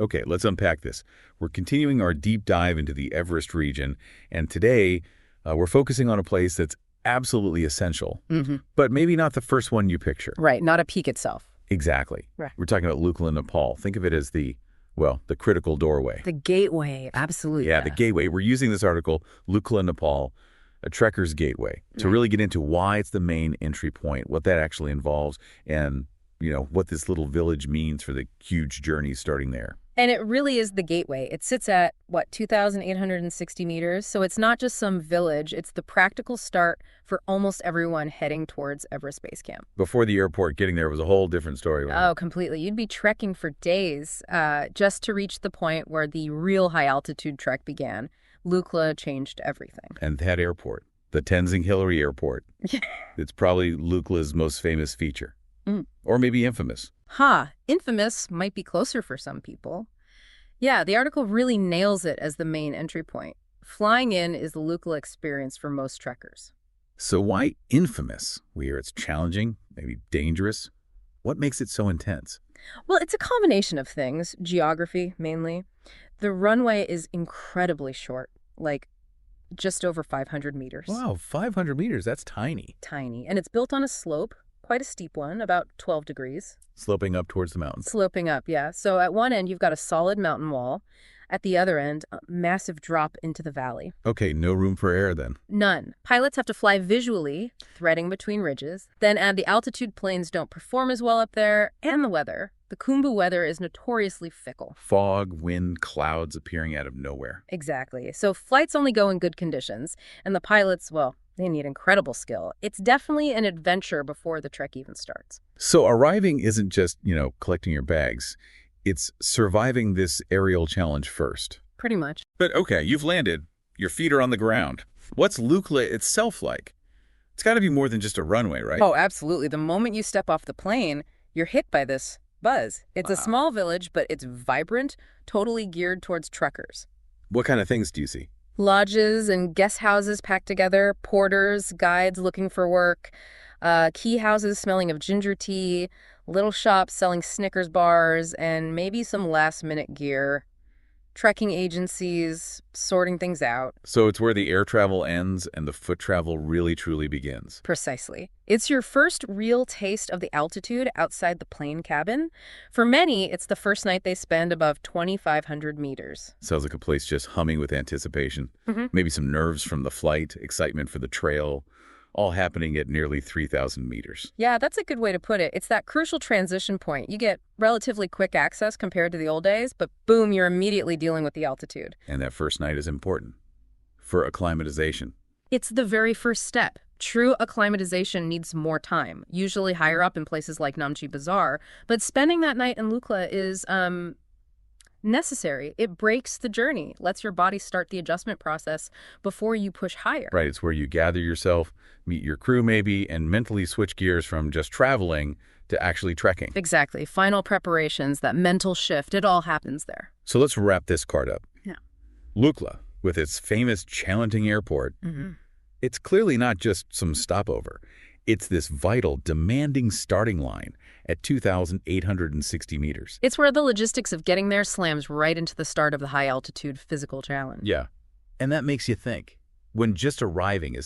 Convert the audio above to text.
Okay, let's unpack this. We're continuing our deep dive into the Everest region, and today we're focusing on a place that's absolutely essential, but maybe not the first one you picture. Right, not a peak itself. Exactly. Right. We're talking about Lukla, Nepal. Think of it as the critical doorway. The gateway, absolutely. Yeah, the gateway. We're using this article, Lukla, Nepal, a trekker's gateway, to really get into why it's the main entry point, what that actually involves, and what this little village means for the huge journey starting there. And it really is the gateway. It sits at, 2,860 meters? So it's not just some village. It's the practical start for almost everyone heading towards Everest Base Camp. Before the airport, getting there was a whole different story. Oh, completely. You'd be trekking for days just to reach the point where the real high-altitude trek began. Lukla changed everything. And that airport, the Tenzing-Hillary Airport, it's probably Lukla's most famous feature. Or maybe infamous. Infamous might be closer for some people. Yeah, the article really nails it as the main entry point. Flying in is the Lukla experience for most trekkers. So why infamous? We hear it's challenging, maybe dangerous. What makes it so intense? Well, it's a combination of things, geography mainly. The runway is incredibly short, like just over 500 meters. Wow, 500 meters, that's tiny. Tiny. And it's built on a slope. Quite a steep one, about 12 degrees. Sloping up towards the mountains. Sloping up, yeah. So at one end, you've got a solid mountain wall. At the other end, a massive drop into the valley. Okay, no room for error then. None. Pilots have to fly visually, threading between ridges. Then add the altitude, planes don't perform as well up there, and the weather. The Khumbu weather is notoriously fickle. Fog, wind, clouds appearing out of nowhere. Exactly. So flights only go in good conditions. And the pilots, they need incredible skill. It's definitely an adventure before the trek even starts. So arriving isn't just, collecting your bags. It's surviving this aerial challenge first. Pretty much. But okay, you've landed. Your feet are on the ground. What's Lukla itself like? It's got to be more than just a runway, right? Oh, absolutely. The moment you step off the plane, you're hit by this buzz. It's a small village, but it's vibrant, totally geared towards trekkers. What kind of things do you see? Lodges and guest houses packed together, porters, guides looking for work, key houses smelling of ginger tea, little shops selling Snickers bars, and maybe some last-minute gear, trekking agencies sorting things out. So it's where the air travel ends and the foot travel really truly begins. Precisely. It's your first real taste of the altitude outside the plane cabin. For many, it's the first night they spend above 2,500 meters. Sounds like a place just humming with anticipation. Maybe some nerves from the flight, excitement for the trail, all happening at nearly 3,000 meters. Yeah, that's a good way to put it. It's that crucial transition point. You get relatively quick access compared to the old days, but boom, you're immediately dealing with the altitude. And that first night is important for acclimatization. It's the very first step. True acclimatization needs more time, usually higher up in places like Namche Bazaar, but spending that night in Lukla is necessary. It breaks the journey, lets your body start the adjustment process before you push higher. Right, it's where you gather yourself, meet your crew maybe, and mentally switch gears from just traveling to actually trekking. Exactly. Final preparations, that mental shift, it all happens there. So let's wrap this card up. Yeah. Lukla, with its famous challenging airport, it's clearly not just some stopover. It's this vital, demanding starting line at 2,860 meters. It's where the logistics of getting there slams right into the start of the high-altitude physical challenge. Yeah, and that makes you think. When just arriving is